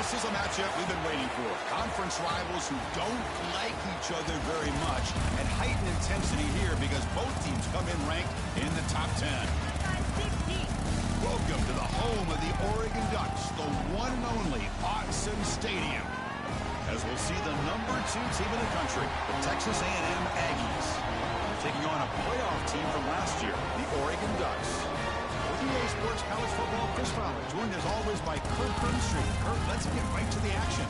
This is a matchup we've been waiting for. Conference rivals who don't like each other very much, and heightened intensity here because both teams come in ranked in the top 10. Welcome to the home of the Oregon Ducks, the one and only Autzen Stadium. As we'll see the #2 team in the country, the Texas A&M Aggies, taking on a playoff team from last year, the Oregon Ducks. EA Sports College Football Chris Fowler, joined as always by Kurt Burnstreet. Kurt, let's get right to the action.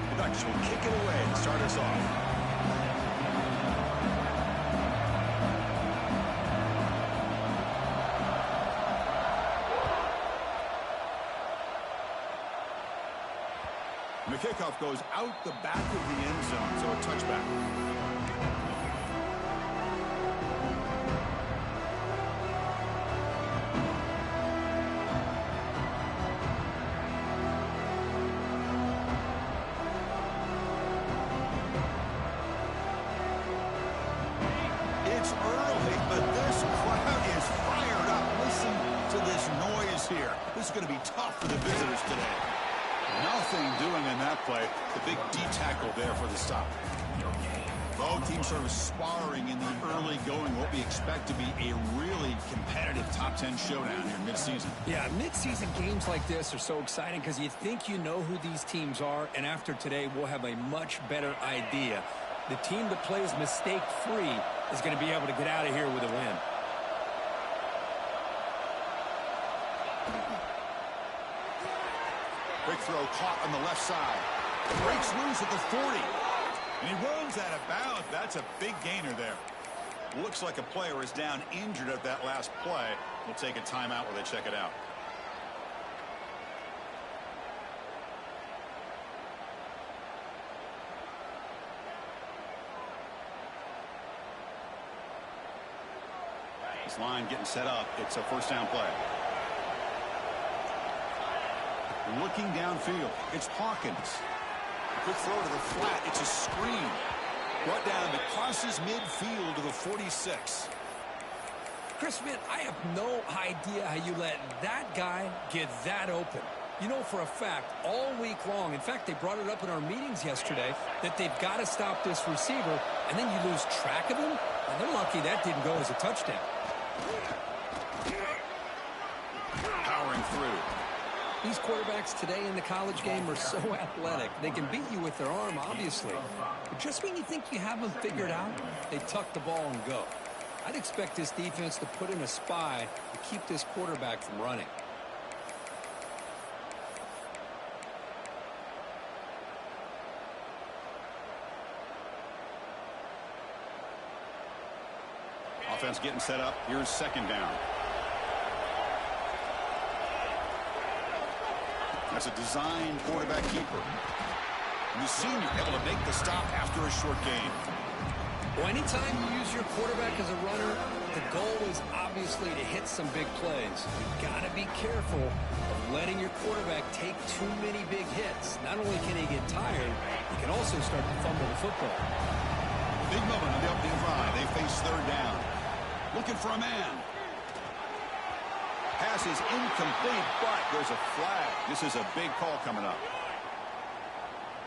The Ducks will kick it away and start us off. The kickoff goes out the back of the end zone, so a touchback. It's early, but this crowd is fired up. Listen to this noise here. This is going to be tough for the visitors today. Nothing doing in that play. The big D tackle there for the stop. Both teams sort of sparring in the early going, what we expect to be a really competitive top 10 showdown here mid-season. Yeah, mid-season games like this are so exciting because you think you know who these teams are, and after today we'll have a much better idea. The team that plays mistake-free is going to be able to get out of here with a win. Quick throw caught on the left side. Breaks loose at the 40. And he runs out of bounds. That's a big gainer there. Looks like a player is down injured at that last play. We'll take a timeout while they check it out. This line getting set up. It's a first down play. Looking downfield, it's Hawkins. Quick throw to the flat. It's a screen. Brought down, it crosses midfield to the 46. Chris, man, I have no idea how you let that guy get that open. You know for a fact, all week long, in fact, they brought it up in our meetings yesterday, that they've got to stop this receiver, and then you lose track of him, and they're lucky that didn't go as a touchdown. Powering through. These quarterbacks today in the college game are so athletic. They can beat you with their arm, obviously. But just when you think you have them figured out, they tuck the ball and go. I'd expect this defense to put in a spy to keep this quarterback from running. Offense getting set up. Here's second down. That's a designed quarterback keeper. And the senior able to make the stop after a short gain. Well, anytime you use your quarterback as a runner, the goal is obviously to hit some big plays. You've got to be careful of letting your quarterback take too many big hits. Not only can he get tired, he can also start to fumble the football. Big moment on the opening drive. They face third down. Looking for a man. Pass is incomplete, but there's a flag. This is a big call coming up.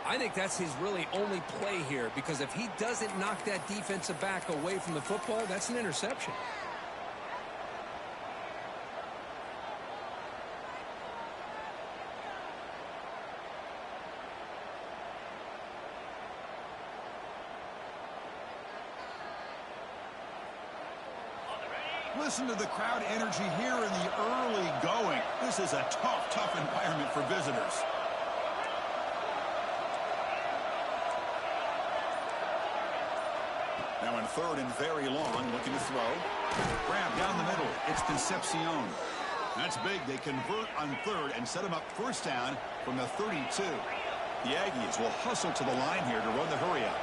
I think that's his really only play here, because if he doesn't knock that defensive back away from the football, that's an interception. Listen to the crowd energy here in the early going. This is a tough environment for visitors. Now in third and very long, looking to throw. Grab down the middle. It's Concepcion. That's big. They convert on third and set him up first down from the 32. The Aggies will hustle to the line here to run the hurry up.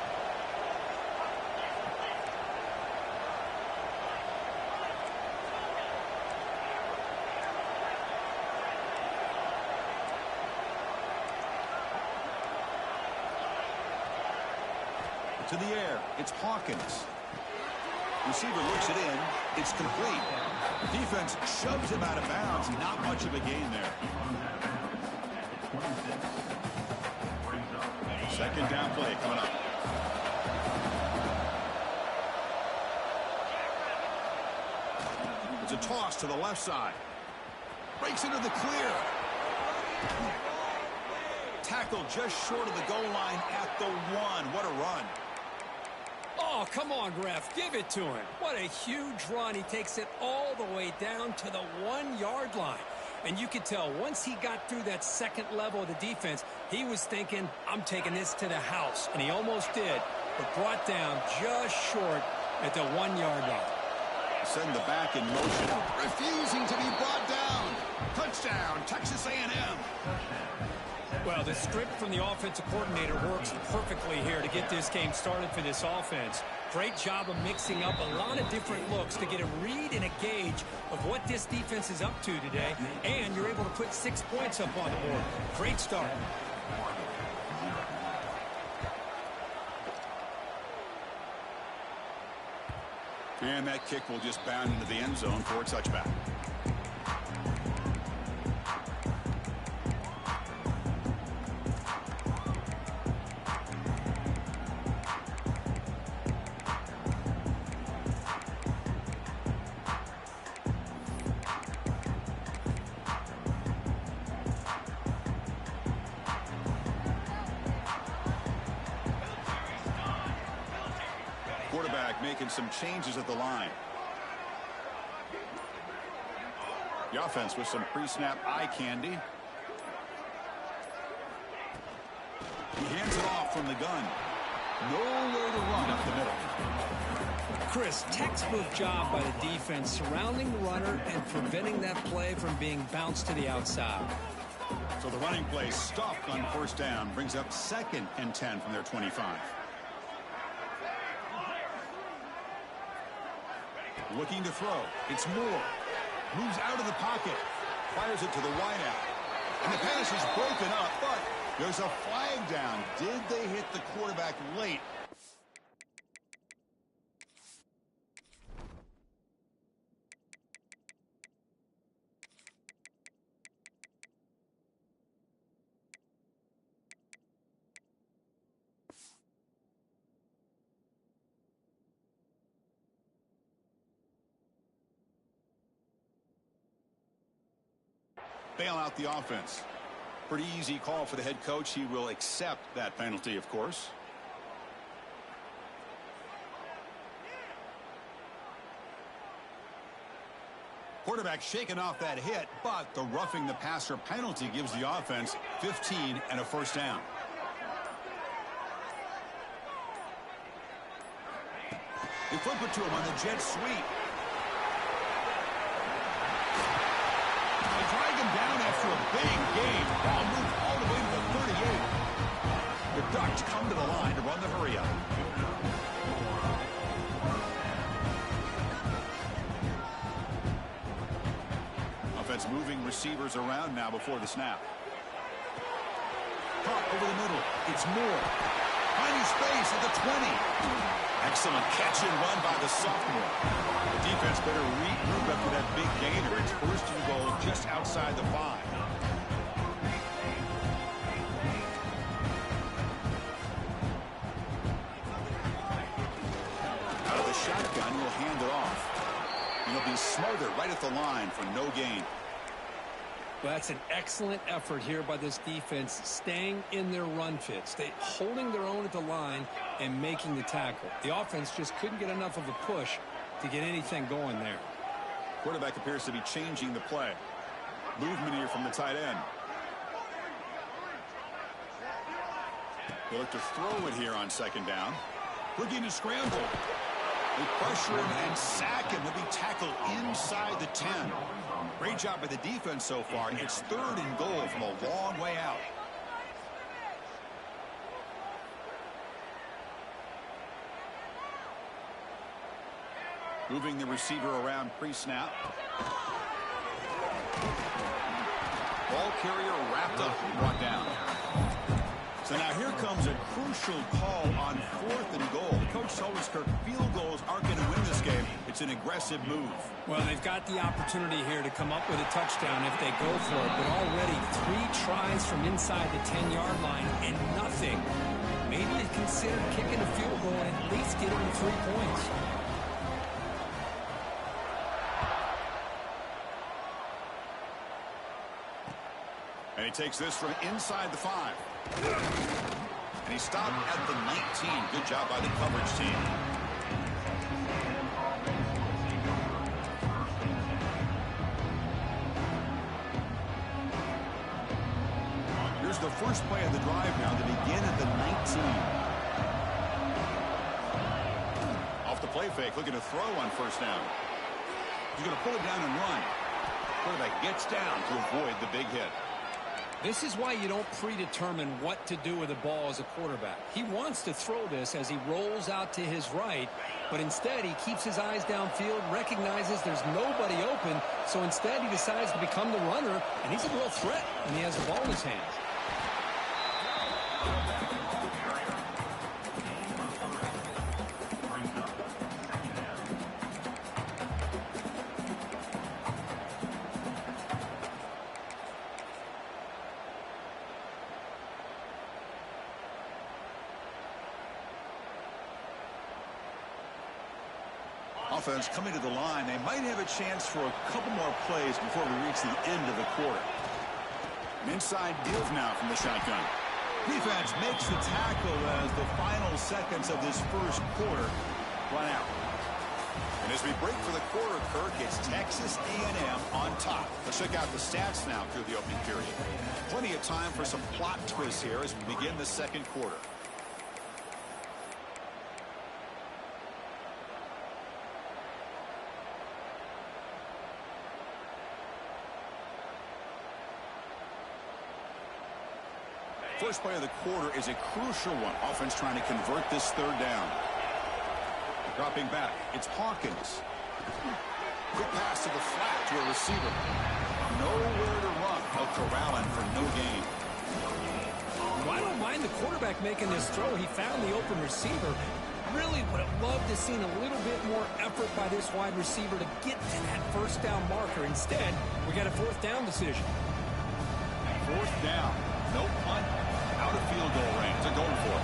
To the air, it's Hawkins. Receiver looks it in. It's complete. Defense shoves him out of bounds. Not much of a gain there. Second down play coming up. It's a toss to the left side. Breaks into the clear. Tackle just short of the goal line at the 1. What a run. Oh, come on, ref. Give it to him. What a huge run. He takes it all the way down to the 1-yard line. And you could tell once he got through that second level of the defense, he was thinking, I'm taking this to the house. And he almost did, but brought down just short at the 1-yard line. Send the back in motion. Refusing to be brought down. Touchdown, Texas A&M. Well, the script from the offensive coordinator works perfectly here to get this game started for this offense. Great job of mixing up a lot of different looks to get a read and a gauge of what this defense is up to today, and you're able to put 6 points up on the board. Great start. And that kick will just bound into the end zone for a touchback. Quarterback making some changes at the line. The offense with some pre-snap eye candy. He hands it off from the gun. Nowhere to run up the middle. Chris, textbook job by the defense surrounding the runner and preventing that play from being bounced to the outside. So the running play stopped on first down, brings up 2nd and 10 from their 25. Looking to throw. It's Moore. Moves out of the pocket. Fires it to the wideout. And the pass is broken up, but there's a flag down. Did they hit the quarterback late? Bail out the offense. Pretty easy call for the head coach. He will accept that penalty, of course. Quarterback shaking off that hit, but the roughing the passer penalty gives the offense 15 and a first down. They flip it to him on the jet sweep. Drag him down after a big gain. Ball moved all the way to the 38. The Ducks come to the line to run the hurry-up. Offense moving receivers around now before the snap. Caught over the middle. It's Moore. Finding space at the 20. Excellent catch and run by the sophomore. The defense better regroup after that big gainer. It's first and goal just outside the 5. Out of the shotgun, he'll hand it off. And he'll be smothered right at the line for no gain. Well, that's an excellent effort here by this defense, staying in their run fits. They holding their own at the line and making the tackle. The offense just couldn't get enough of a push to get anything going there. Quarterback appears to be changing the play. Movement here from the tight end. They look to throw it here on second down. Looking to scramble. They pressure him and sack him. He'll be tackled inside the 10. Great job by the defense so far. It's 3rd and goal from a long way out. Moving the receiver around pre-snap. Ball carrier wrapped up and brought down. So now here comes a crucial call on 4th and goal. The coach told us, Kirk, field goals aren't going to win this game. It's an aggressive move. Well, they've got the opportunity here to come up with a touchdown if they go for it. But already 3 tries from inside the 10-yard line and nothing. Maybe you consider kicking a field goal and at least getting the 3 points. And he takes this from inside the 5. And he stopped at the 19. Good job by the coverage team. Here's the first play of the drive now to begin at the 19. Off the play fake, looking to throw on first down. He's going to pull it down and run. Quarterback gets down to avoid the big hit. This is why you don't predetermine what to do with the ball as a quarterback. He wants to throw this as he rolls out to his right, but instead he keeps his eyes downfield, recognizes there's nobody open, so instead he decides to become the runner, and he's a real threat when he has the ball in his hands. Offense coming to the line. They might have a chance for a couple more plays before we reach the end of the quarter. An inside give now from the shotgun. Defense makes the tackle as the final seconds of this first quarter run out. And as we break for the quarter, Kirk, it's Texas A&M on top. Let's check out the stats now through the opening period. Plenty of time for some plot twists here as we begin the second quarter. First play of the quarter is a crucial one. Offense trying to convert this third down. Dropping back, it's Hawkins. Quick pass to the flat to a receiver. Nowhere to run. Corralling for no gain. Well, I don't mind the quarterback making this throw. He found the open receiver. Really would have loved to seen a little bit more effort by this wide receiver to get to that first down marker. Instead, we got a 4th down decision. 4th down. No punt. Out of field goal range. They're going for it.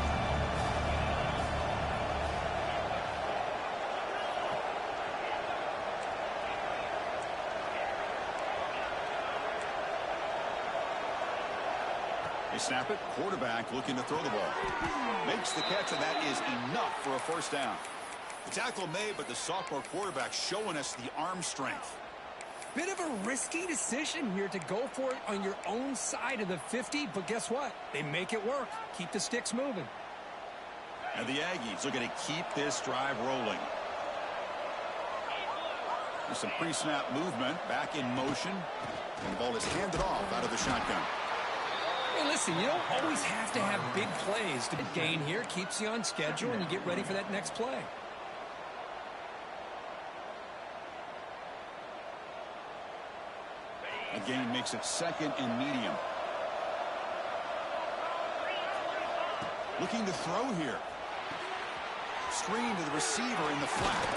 They snap it. Quarterback looking to throw the ball. Makes the catch, and that is enough for a first down. The tackle made, but the sophomore quarterback showing us the arm strength. Bit of a risky decision here to go for it on your own side of the 50, but guess what? They make it work. Keep the sticks moving. And the Aggies looking to keep this drive rolling. There's some pre-snap movement, back in motion, and the ball is handed off out of the shotgun. Hey, listen, you don't always have to have big plays to gain here. Keeps you on schedule, and you get ready for that next play. Again, makes it 2nd and medium. Looking to throw here. Screen to the receiver in the flat.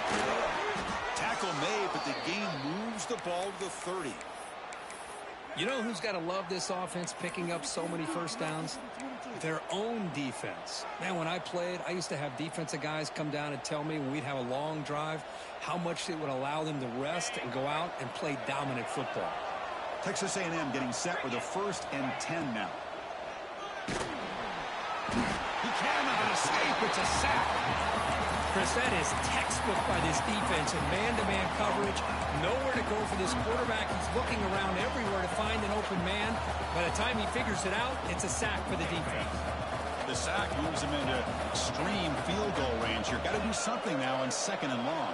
Tackle made, but the gain moves the ball to the 30. You know who's got to love this offense picking up so many first downs? Their own defense. Man, when I played, I used to have defensive guys come down and tell me when we'd have a long drive how much it would allow them to rest and go out and play dominant football. Texas A&M getting set with a 1st and 10 now. He cannot escape. It's a sack. Chris, that is textbook by this defense in man-to-man coverage. Nowhere to go for this quarterback. He's looking around everywhere to find an open man. By the time he figures it out, it's a sack for the defense. The sack moves him into extreme field goal range here. Got to do something now on 2nd and long.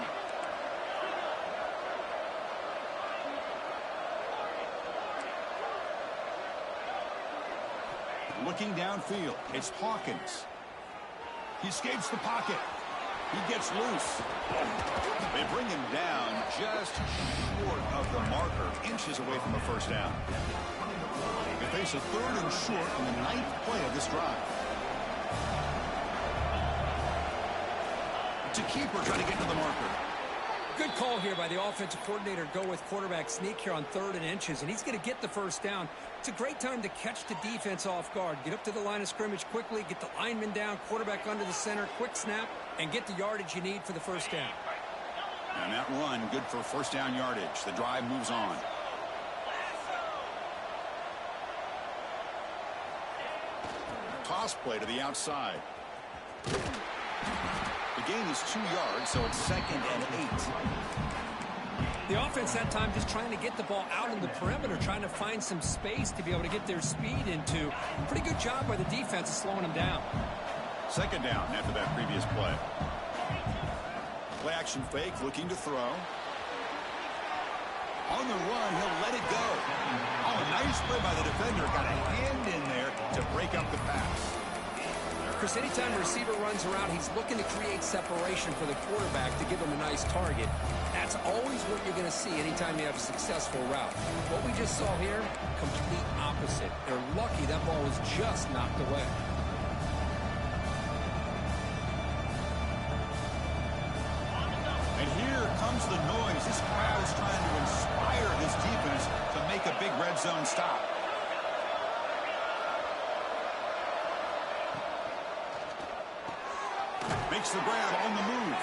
Looking downfield, it's Hawkins. He escapes the pocket. He gets loose. They bring him down just short of the marker, inches away from a first down. They face a 3rd and short in the 9th play of this drive. It's a keeper trying to get to the marker. Good call here by the offensive coordinator. Go with quarterback sneak here on 3rd and inches, and he's going to get the first down. It's a great time to catch the defense off guard. Get up to the line of scrimmage quickly, get the lineman down, quarterback under the center, quick snap, and get the yardage you need for the first down. And that run, good for first down yardage. The drive moves on. Toss play to the outside. The gain is 2 yards, so it's 2nd and 8. The offense that time just trying to get the ball out in the perimeter, trying to find some space to be able to get their speed into. Pretty good job by the defense of slowing them down. 2nd down after that previous play. Play action fake, looking to throw. On the run, he'll let it go. Oh, nice play by the defender. Got a hand in there to break up the pass. Chris, anytime a receiver runs around, he's looking to create separation for the quarterback to give him a nice target. That's always what you're going to see anytime you have a successful route. What we just saw here, complete opposite. They're lucky that ball was just knocked away. And here comes the noise. This crowd is trying to inspire this defense to make a big red zone stop. Makes the grab on the move.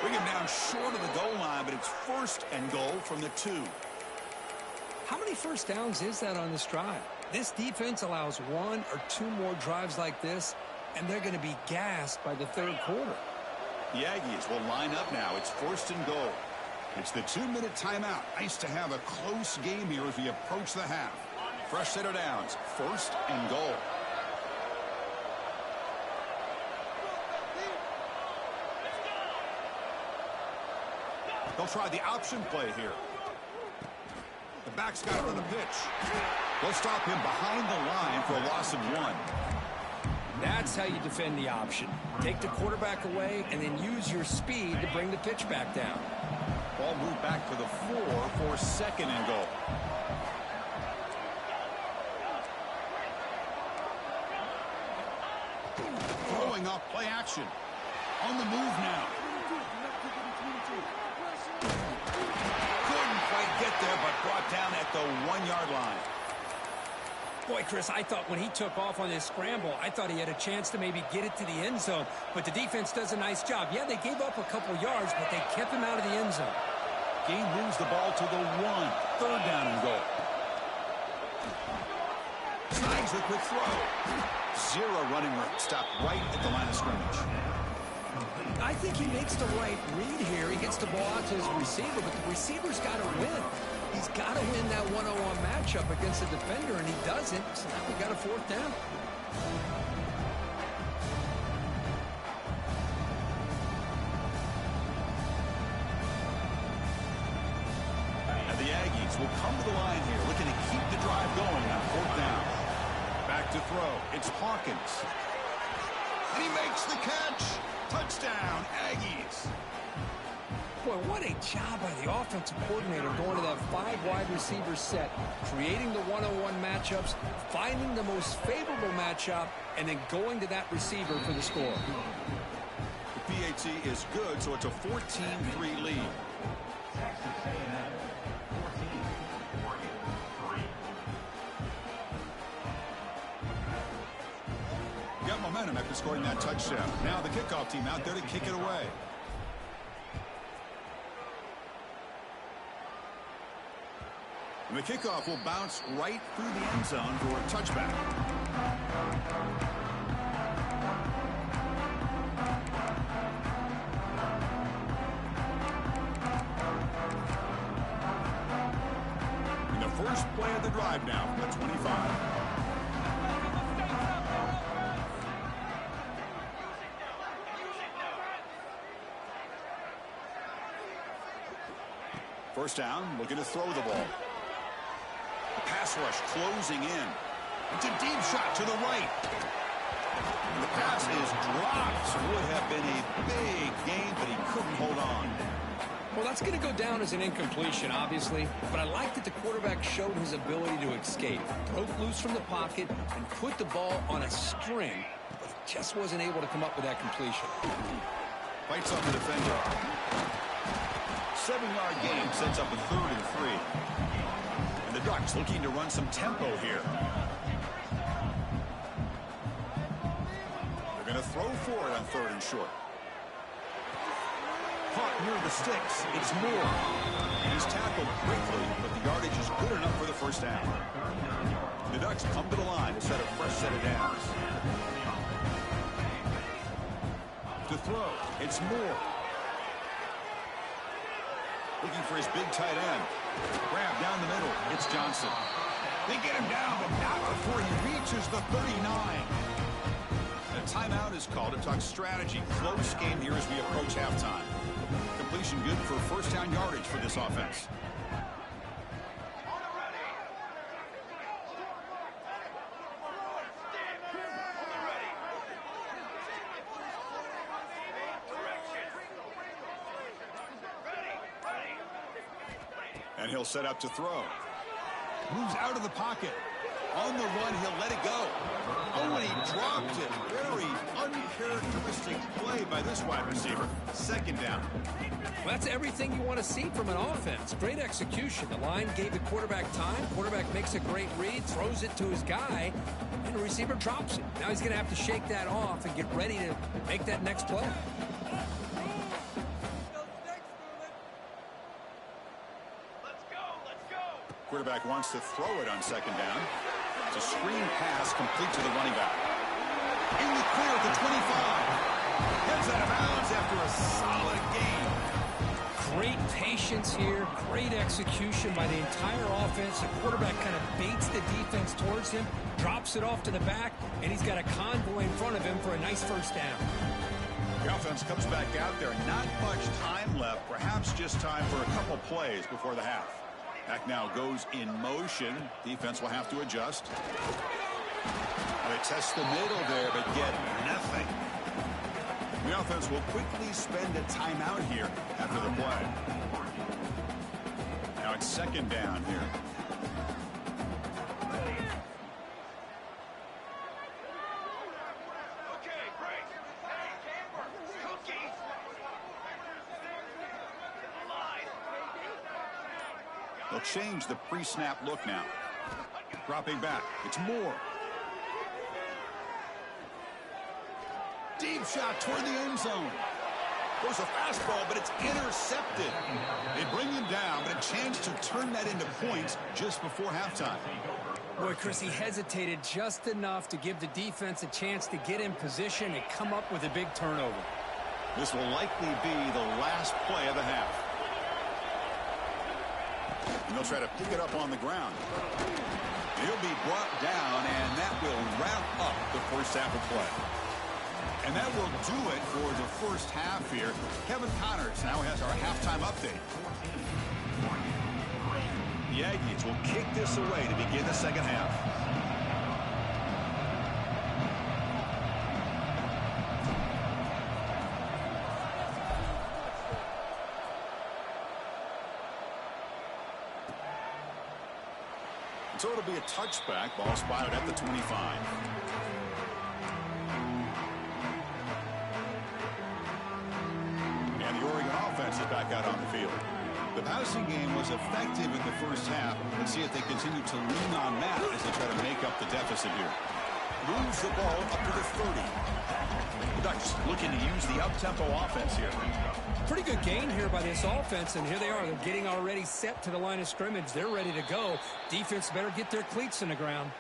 Bring him down short of the goal line, but it's 1st and goal from the 2. How many first downs is that on this drive? This defense allows 1 or 2 more drives like this, and they're going to be gassed by the 3rd quarter. The Aggies will line up now. It's 1st and goal. It's the 2-minute timeout. Nice to have a close game here as we approach the half. Fresh set of downs. 1st and goal. They'll try the option play here. The back's got it on the pitch. They'll stop him behind the line for a loss of 1. That's how you defend the option. Take the quarterback away and then use your speed to bring the pitch back down. Ball moved back to the 4 for 2nd and goal. Throwing off play action. On the move now. Couldn't quite get there, but brought down at the 1-yard line. Boy, Chris, I thought when he took off on this scramble, I thought he had a chance to maybe get it to the end zone. But the defense does a nice job. Yeah, they gave up a couple yards, but they kept him out of the end zone. Gain moves the ball to the 1. 3rd down and goal. Snags the quick throw. 0 running room. Stopped right at the line of scrimmage. I think he makes the right read here. He gets the ball out to his receiver, but the receiver's got to win. He's got to win that one-on-one matchup against the defender, and he doesn't. So now we got a 4th down. And the Aggies will come to the line here, looking to keep the drive going on 4th down. Back to throw. It's Hawkins. And he makes the catch. Touchdown, Aggies. Boy, what a job by the offensive coordinator going to that 5 wide receiver set, creating the one-on-one matchups, finding the most favorable matchup, and then going to that receiver for the score. The PAT is good, so it's a 14-3 lead. Got momentum after scoring that touchdown. Now the kickoff team out there to kick it away. And the kickoff will bounce right through the end zone for a touchback. And the first play of the drive now from the 25. First down, looking to throw the ball. Pass rush closing in. It's a deep shot to the right. And the pass is dropped. Would have been a big gain, but he couldn't hold on. Well, that's going to go down as an incompletion, obviously. But I like that the quarterback showed his ability to escape. Broke loose from the pocket and put the ball on a string, but just wasn't able to come up with that completion. Fights on the defender. 7-yard gain sets up a 3rd and 3. And the Ducks looking to run some tempo here. They're going to throw for it on 3rd and short. Caught near the sticks. It's Moore. And he's tackled quickly, but the yardage is good enough for the first down. The Ducks come to the line to set a fresh set of downs. To throw, it's Moore. Looking for his big tight end. Grab down the middle. It's Johnson. They get him down, but not before he reaches the 39. A timeout is called to talk strategy. Close game here as we approach halftime. Completion good for first down yardage for this offense. And he'll set up to throw. Moves out of the pocket. On the run, he'll let it go. Oh, and he dropped it. Very uncharacteristic play by this wide receiver. 2nd down. Well, that's everything you want to see from an offense. Great execution. The line gave the quarterback time. Quarterback makes a great read, throws it to his guy, and the receiver drops it. Now he's going to have to shake that off and get ready to make that next play. Quarterback wants to throw it on 2nd down. It's a screen pass complete to the running back. In the clear at the 25. Heads out of bounds after a solid gain. Great patience here. Great execution by the entire offense. The quarterback kind of baits the defense towards him, drops it off to the back, and he's got a convoy in front of him for a nice first down. The offense comes back out there. Not much time left. Perhaps just time for a couple plays before the half. Back now goes in motion. Defense will have to adjust. They test the middle there, but get nothing. The offense will quickly spend a timeout here after the play. Now it's 2nd down here. They'll change the pre-snap look now. Dropping back. It's Moore. Deep shot toward the end zone. Goes a fastball, but it's intercepted. They bring him down, but a chance to turn that into points just before halftime. Boy, Chris, he hesitated just enough to give the defense a chance to get in position and come up with a big turnover. This will likely be the last play of the half. And they'll try to pick it up on the ground. He'll be brought down, and that will wrap up the first half of play. And that will do it for the first half here. Kevin Connors now has our halftime update. The Aggies will kick this away to begin the second half. So it'll be a touchback. Ball spotted at the 25. And the Oregon offense is back out on the field. The passing game was effective in the first half. Let's see if they continue to lean on that as they try to make up the deficit here. Moves the ball up to the 30. The Ducks looking to use the up-tempo offense here. Pretty good gain here by this offense, and here they are. They're getting already set to the line of scrimmage. They're ready to go. Defense better get their cleats in the ground.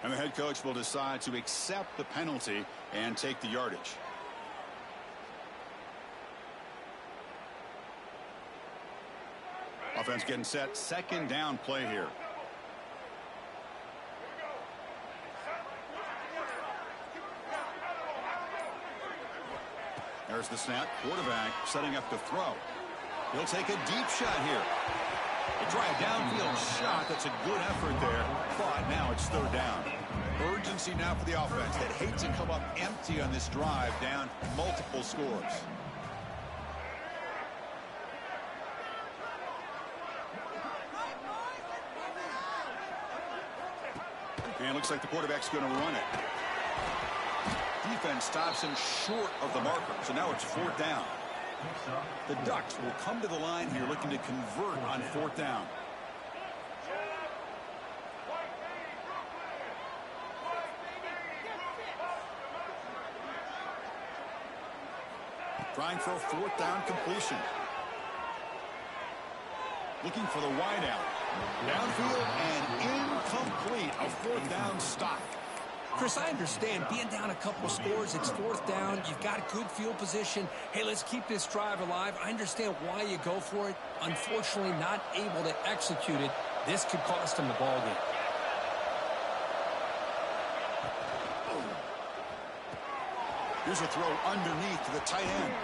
And the head coach will decide to accept the penalty and take the yardage. Offense getting set. 2nd down play here. There's the snap. Quarterback setting up to throw. He'll take a deep shot here. A drive downfield shot. That's a good effort there. But now it's 3rd down. Urgency now for the offense that hate to come up empty on this drive, down multiple scores. And it looks like the quarterback's going to run it. Defense stops him short of the marker, so now it's 4th down. The Ducks will come to the line here looking to convert on 4th down. Trying for a 4th down completion. Looking for the wide out. Downfield and incomplete. A 4th down stop. Chris, I understand being down a couple scores, it's 4th down, you've got good field position. Hey, let's keep this drive alive. I understand why you go for it. Unfortunately, not able to execute it. This could cost him the ball game. Here's a throw underneath to the tight end.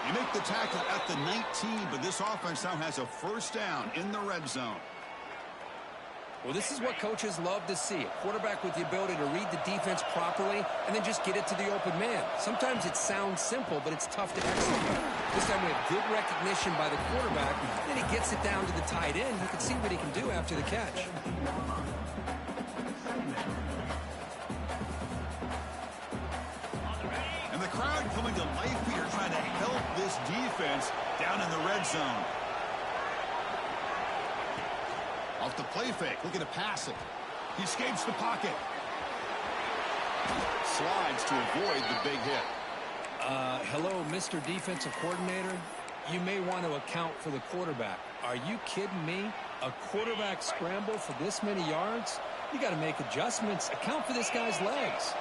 You make the tackle at the 19, but this offense now has a 1st down in the red zone. Well, this is what coaches love to see. A quarterback with the ability to read the defense properly and then just get it to the open man. Sometimes it sounds simple, but it's tough to execute. This time we have good recognition by the quarterback. Then he gets it down to the tight end. You can see what he can do after the catch. And the crowd coming to life here, trying to help this defense down in the red zone. Off the play fake, looking to pass it. He escapes the pocket. Slides to avoid the big hit. Hello, Mr. Defensive Coordinator. You may want to account for the quarterback. Are you kidding me? A quarterback scramble for this many yards? You got to make adjustments. Account for this guy's legs.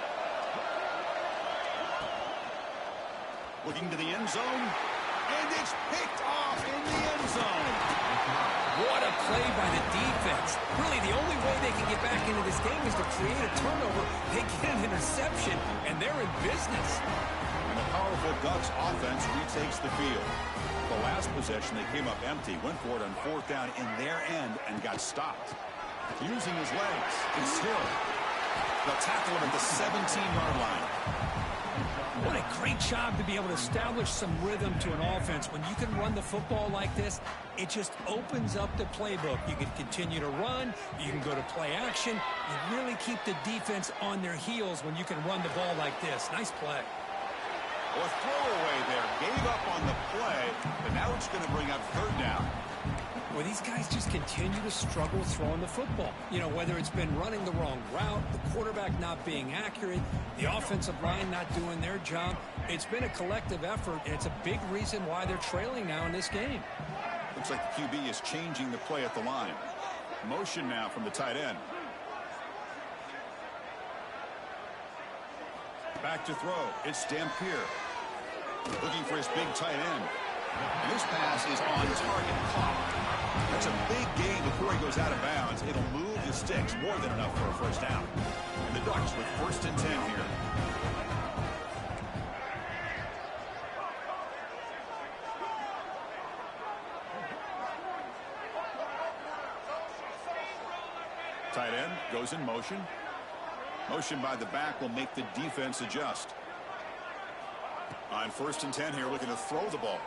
Looking to the end zone. And it's picked off in the end zone. What a play by the defense. Really, the only way they can get back into this game is to create a turnover. They get an interception, and they're in business. And the powerful Ducks offense retakes the field. The last possession, they came up empty, went for it on 4th down in their end and got stopped. Using his legs, it's Hill. They'll tackle him at the 17-yard line. What a great job to be able to establish some rhythm to an offense. When you can run the football like this, it just opens up the playbook. You can continue to run. You can go to play action. You really keep the defense on their heels when you can run the ball like this. Nice play. Well, a throwaway there. Gave up on the play, but now it's going to bring up 3rd down. Well, these guys just continue to struggle throwing the football. You know, whether it's been running the wrong route, the quarterback not being accurate, the offensive line not doing their job. It's been a collective effort, and it's a big reason why they're trailing now in this game. Looks like the QB is changing the play at the line. Motion now from the tight end. Back to throw. It's Dampier. Looking for his big tight end. And this pass is on target. Caught. That's a big gain before he goes out of bounds. It'll move the sticks, more than enough for a 1st down. And the Ducks with 1st and 10 here. Tight end goes in motion. Motion by the back will make the defense adjust. On 1st and 10 here, looking to throw the ball.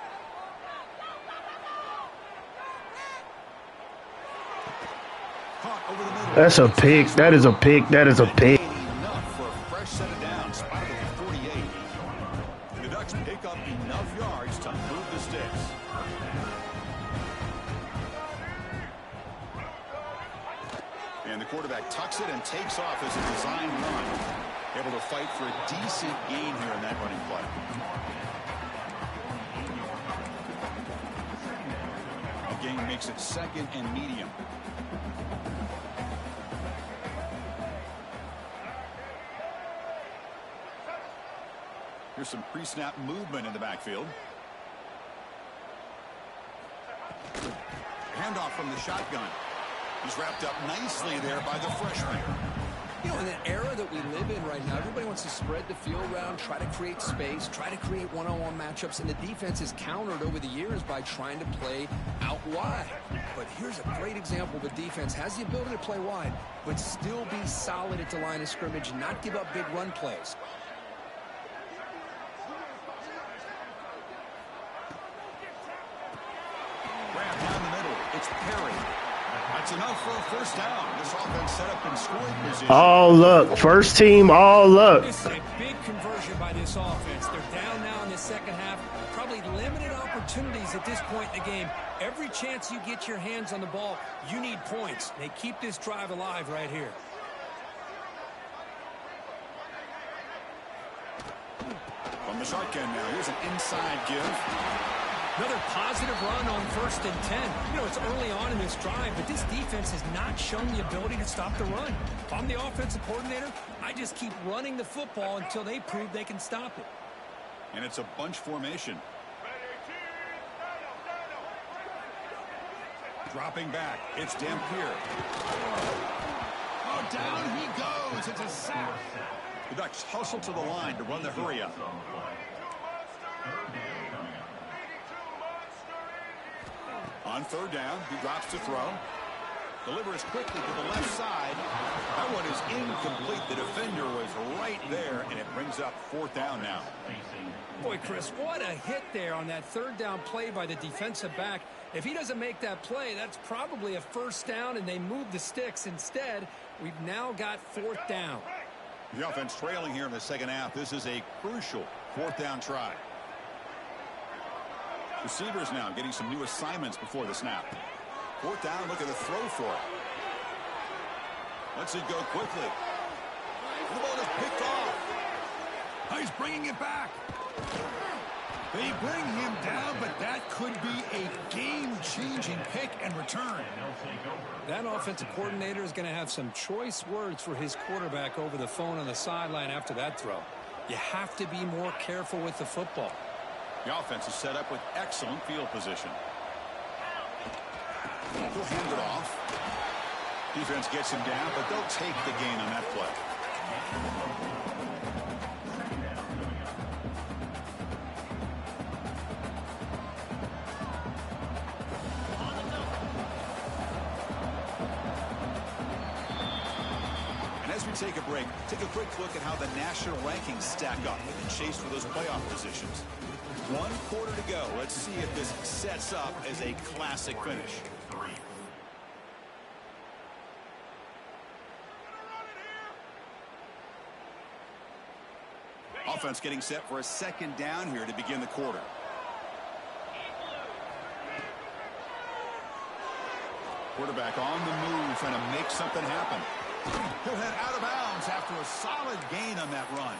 That's a pick. That is a pick. That is a pick. Enough for a fresh set of downs. Spotted at the 48. The Ducks pick up enough yards to move the sticks. And the quarterback tucks it and takes off as a design run. Able to fight for a decent gain here in that running play. The gain makes it 2nd and medium. Here's some pre-snap movement in the backfield. Handoff from the shotgun. He's wrapped up nicely there by the freshman. You know, in an era that we live in right now, everybody wants to spread the field around, try to create space, try to create one-on-one matchups, and the defense is countered over the years by trying to play out wide. But here's a great example. The defense has the ability to play wide, but still be solid at the line of scrimmage and not give up big run plays. Grab down the middle. It's Perry. That's enough for a 1st down. This offense set up in scoring position. All luck. First team, all luck. This is a big conversion by this offense. They're down now in the second half. Probably limited opportunities at this point in the game. Every chance you get your hands on the ball, you need points. They keep this drive alive right here. From the shotgun now, here's an inside give. Another positive run on 1st and 10. You know, it's early on in this drive, but this defense has not shown the ability to stop the run. If I'm the offensive coordinator, I just keep running the football until they prove they can stop it. And it's a bunch formation. Dropping back, it's Dampier. Oh, down he goes. It's a sack. The Ducks hustle to the line to run the hurry up. On 3rd down, he drops to throw. Delivers quickly to the left side. That one is incomplete. The defender was right there, and it brings up 4th down now. Boy, Chris, what a hit there on that 3rd down play by the defensive back. If he doesn't make that play, that's probably a 1st down, and they move the sticks. Instead, we've now got 4th down. The offense trailing here in the second half. This is a crucial 4th down try. Receivers now getting some new assignments before the snap. 4th down, looking to throw for it. Lets it go quickly. The ball is picked off. He's bringing it back. They bring him down, but that could be a game-changing pick and return. That offensive coordinator is going to have some choice words for his quarterback over the phone on the sideline after that throw. You have to be more careful with the football. The offense is set up with excellent field position. They'll hand it off. Defense gets him down, but they'll take the gain on that play. And as we take a break, take a quick look at how the national rankings stack up in the chase for those playoff positions. 1 quarter to go. Let's see if this sets up as a classic finish. Offense getting set for a 2nd down here to begin the quarter. Quarterback on the move, trying to make something happen. He'll head out of bounds after a solid gain on that run.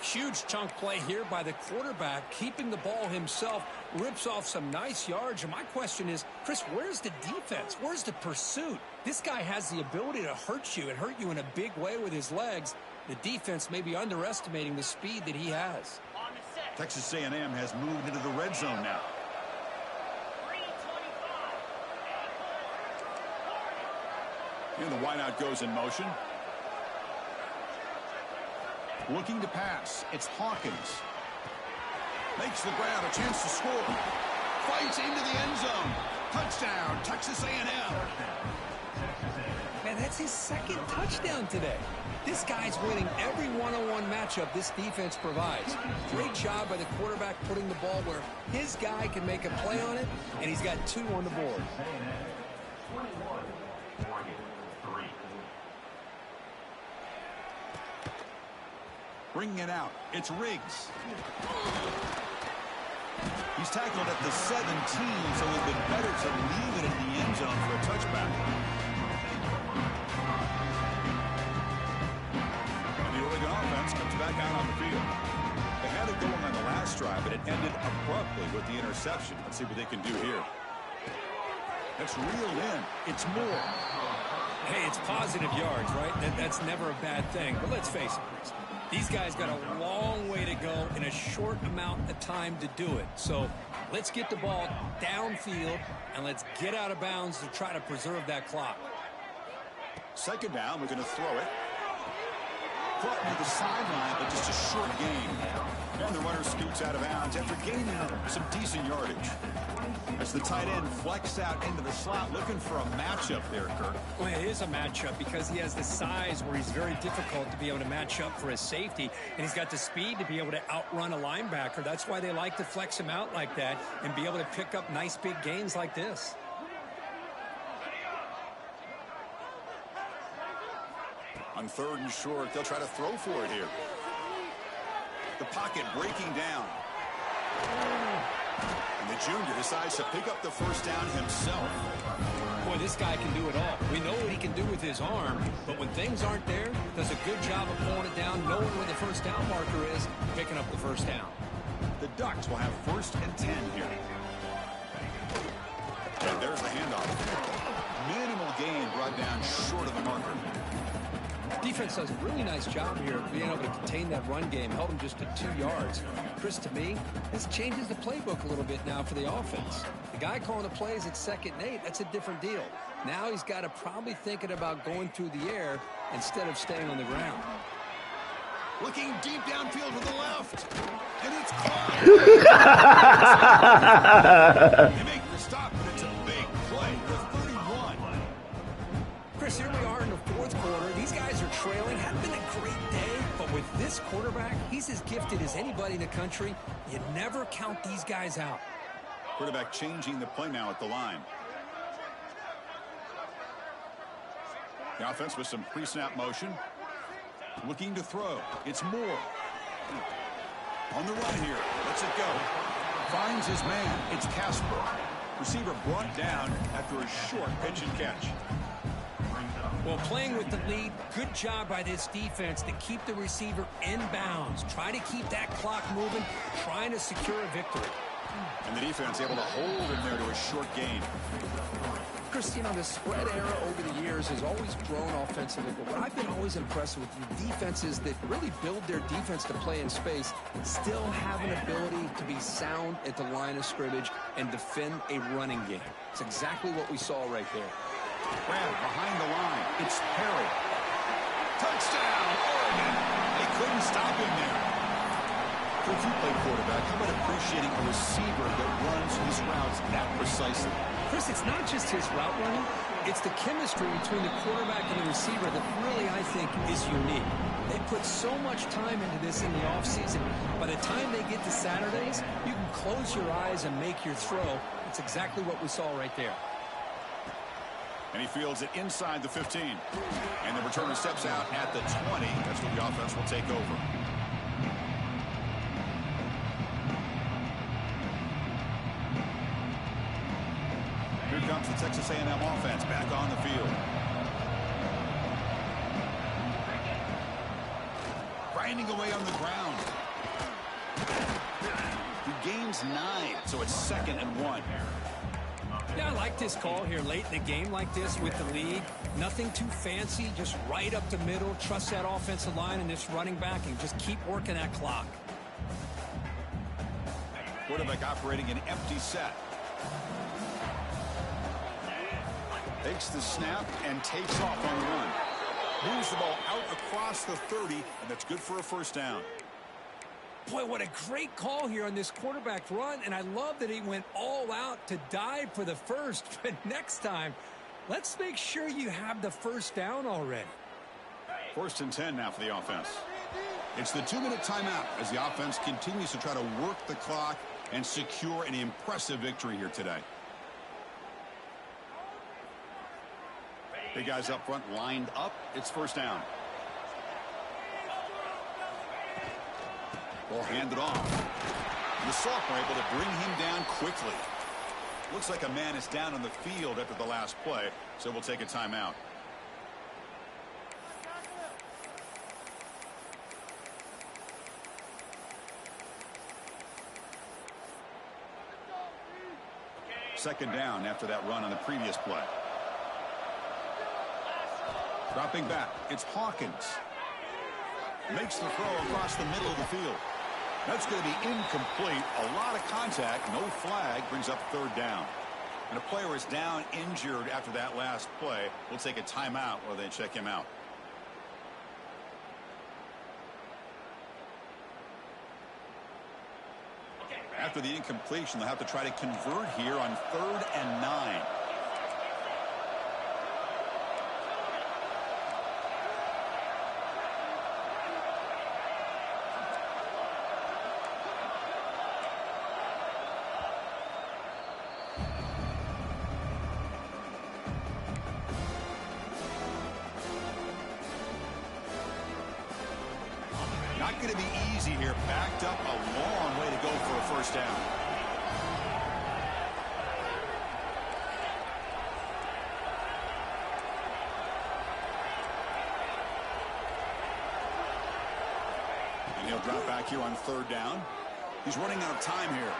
Huge chunk play here by the quarterback, keeping the ball himself, rips off some nice yards. And my question is, Chris, where's the defense? Where's the pursuit? This guy has the ability to hurt you and hurt you in a big way with his legs. The defense may be underestimating the speed that he has. Texas A&M has moved into the red zone now. And the wideout goes in motion. Looking to pass. It's Hawkins. Makes the grab, a chance to score. Fights into the end zone. Touchdown, Texas A&M. Man, that's his 2nd touchdown today. This guy's winning every one-on-one matchup this defense provides. Great job by the quarterback putting the ball where his guy can make a play on it, and he's got 2 on the board. Bringing it out. It's Riggs. He's tackled at the 17, so it would have been better to leave it in the end zone for a touchback. And the Oregon offense comes back out on the field. They had it going on the last drive, but it ended abruptly with the interception. Let's see what they can do here. That's reeled in. It's more. Hey, it's positive yards, right? That's never a bad thing. But let's face it, Chris. These guys got a long way to go in a short amount of time to do it. So let's get the ball downfield, and let's get out of bounds to try to preserve that clock. 2nd down, we're going to throw it. Caught near the sideline, but just a short gain. And the runner scoots out of bounds after gaining some decent yardage. As the tight end flexed out into the slot, looking for a matchup there, Kirk. Well, it is a matchup because he has the size where he's very difficult to be able to match up for his safety, and he's got the speed to be able to outrun a linebacker. That's why they like to flex him out like that and be able to pick up nice big gains like this. On 3rd and short, they'll try to throw for it here. The pocket breaking down. And the junior decides to pick up the first down himself. Boy, this guy can do it all. We know what he can do with his arm, but when things aren't there, does a good job of pulling it down, knowing where the first down marker is, picking up the first down. The Ducks will have 1st and 10 here. And there's the handoff. Minimal gain brought down short of the marker. Defense does a really nice job here of being able to contain that run game, held him just to 2 yards. Chris, to me, this changes the playbook a little bit now for the offense. The guy calling the plays at 2nd and 8, that's a different deal. Now he's got to probably thinking about going through the air instead of staying on the ground. Looking deep downfield to the left. And it's caught. They make the stop, but it's a big play. The 31. Chris, here we are in the 4th quarter. These guys are trailing. Hadn't been a great day, but with this quarterback, he's as gifted as anybody in the country. You never count these guys out. Quarterback changing the play now at the line. The offense with some pre-snap motion. Looking to throw. It's Moore. On the run here. Lets it go. Finds his man. It's Casper. Receiver brought down after a short pitch and catch. Well, playing with the lead, good job by this defense to keep the receiver in bounds. Try to keep that clock moving, trying to secure a victory. And the defense able to hold him there to a short gain. Chris, you know, the spread era over the years has always grown offensively, but what I've been always impressed with the defenses that really build their defense to play in space still have an ability to be sound at the line of scrimmage and defend a running game. It's exactly what we saw right there. Grab behind the line. It's Perry. Touchdown, Oregon. They couldn't stop him there. If you play quarterback, how about appreciating a receiver that runs his routes that precisely? Chris, it's not just his route running. It's the chemistry between the quarterback and the receiver that really, I think, is unique. They put so much time into this in the offseason. By the time they get to Saturdays, you can close your eyes and make your throw. It's exactly what we saw right there. And he fields it inside the 15. And the returner steps out at the 20. That's where the offense will take over. Here comes the Texas A&M offense back on the field. Grinding away on the ground. He gains 9, so it's 2nd and 1. Yeah, I like this call here late in the game like this with the lead. Nothing too fancy, just right up the middle. Trust that offensive line and this running back and just keep working that clock. Quarterback operating an empty set. Takes the snap and takes off on the run. Moves the ball out across the 30, and that's good for a first down. Boy, what a great call here on this quarterback run, and I love that he went all out to dive for the first. But next time, let's make sure you have the first down already. 1st and 10 now for the offense. It's the 2-minute timeout as the offense continues to try to work the clock and secure an impressive victory here today. Big guys up front lined up. It's first down. Ball handed off. And the sophomore able to bring him down quickly. Looks like a man is down on the field after the last play, so we'll take a timeout. Second down after that run on the previous play. Dropping back, it's Hawkins. Makes the throw across the middle of the field. That's going to be incomplete. A lot of contact, no flag, brings up 3rd down. And a player is down injured after that last play. We'll take a timeout while they check him out. After the incompletion, they'll have to try to convert here on 3rd and 9. going to be easy here. Backed up a long way to go for a first down. And he'll drop back here on third down. He's running out of time here.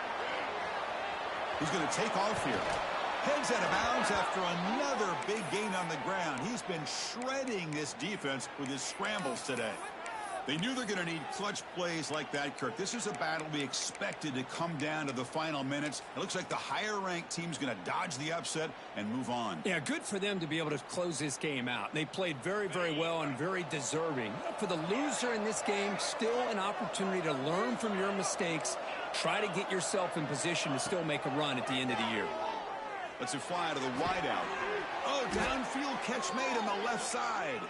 He's going to take off here. Heads out of bounds after another big gain on the ground. He's been shredding this defense with his scrambles today. They knew they're going to need clutch plays like that, Kirk. This is a battle we expected to come down to the final minutes. It looks like the higher-ranked team's going to dodge the upset and move on. Yeah, good for them to be able to close this game out. They played very, very well and very deserving. For the loser in this game, still an opportunity to learn from your mistakes. Try to get yourself in position to still make a run at the end of the year. Let's it fly to the wideout. Oh, downfield catch made on the left side.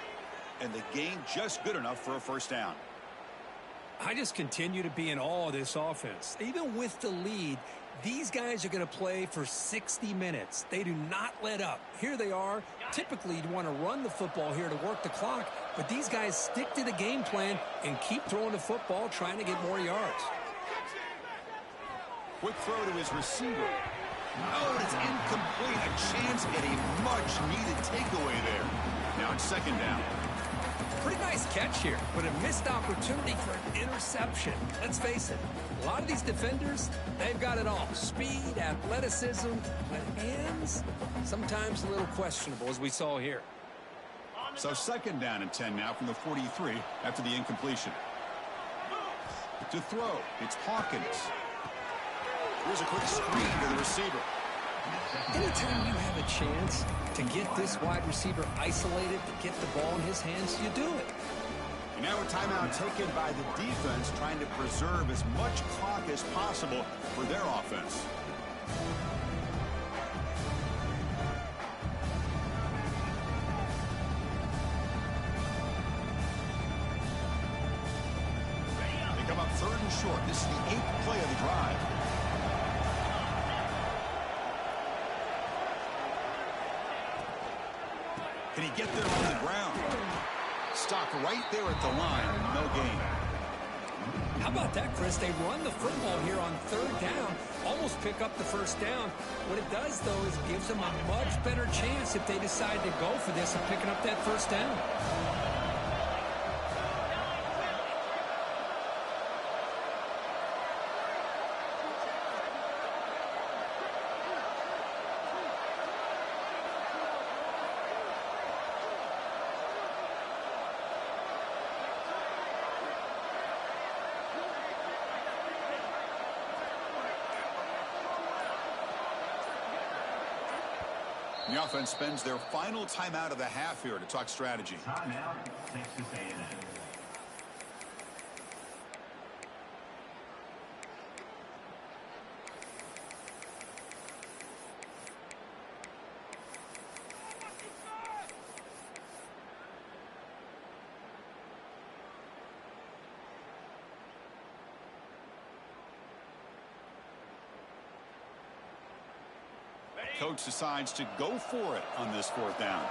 And the gain just good enough for a first down. I just continue to be in awe of this offense. Even with the lead, these guys are going to play for 60 minutes. They do not let up. Here they are. Typically, you'd want to run the football here to work the clock, but these guys stick to the game plan and keep throwing the football, trying to get more yards. Quick throw to his receiver. Oh, it's incomplete. A chance at a much-needed takeaway there. Now it's second down. Pretty nice catch here, but a missed opportunity for an interception. Let's face it, a lot of these defenders, they've got it all. Speed, athleticism, but hands, sometimes a little questionable, as we saw here. So second down and 10 now from the 43 after the incompletion. To throw, it's Hawkins. Here's a quick screen to the receiver. Anytime you have a chance to get this wide receiver isolated, to get the ball in his hands, you do it. And now a timeout taken by the defense, trying to preserve as much clock as possible for their offense. They come up third and short. This is the 8th play of the drive. Can he get there on the ground? Stopped right there at the line. No gain. How about that, Chris? They run the football here on third down, almost pick up the first down. What it does, though, is gives them a much better chance if they decide to go for this of picking up that first down. The offense spends their final timeout of the half here to talk strategy. Timeout, Texas A&M. Coach decides to go for it on this fourth down.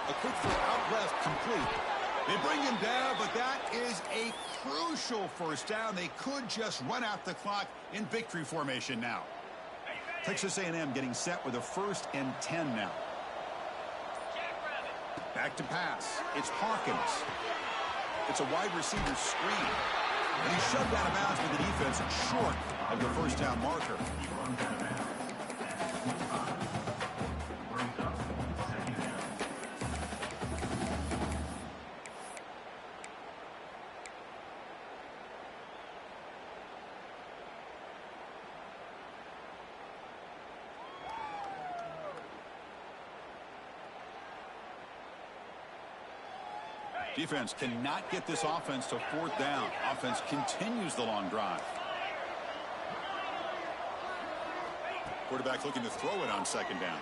A quick throw out left, complete. They bring him down, but that is a crucial first down. They could just run out the clock in victory formation now. Texas A&M getting set with a 1st and 10 now. Back to pass. It's Hawkins. It's a wide receiver screen. And he's shoved out of bounds with the defense short of the first down marker. Defense cannot get this offense to fourth down. Offense continues the long drive. Quarterback looking to throw it on second down.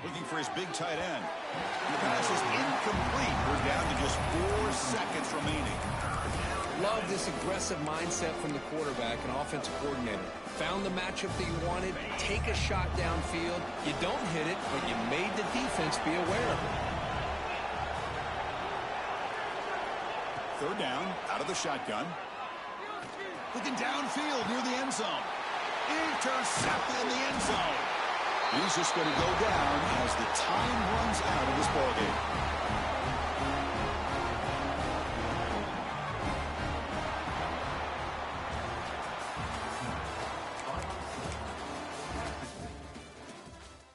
Looking for his big tight end. The pass is incomplete. We're down to just 4 seconds remaining. Love this aggressive mindset from the quarterback and offensive coordinator. Found the matchup that you wanted. Take a shot downfield. You don't hit it, but you made the defense be aware of it. Third down, out of the shotgun. Looking downfield near the end zone. Intercepted in the end zone. He's just going to go down as the time runs out of this ballgame.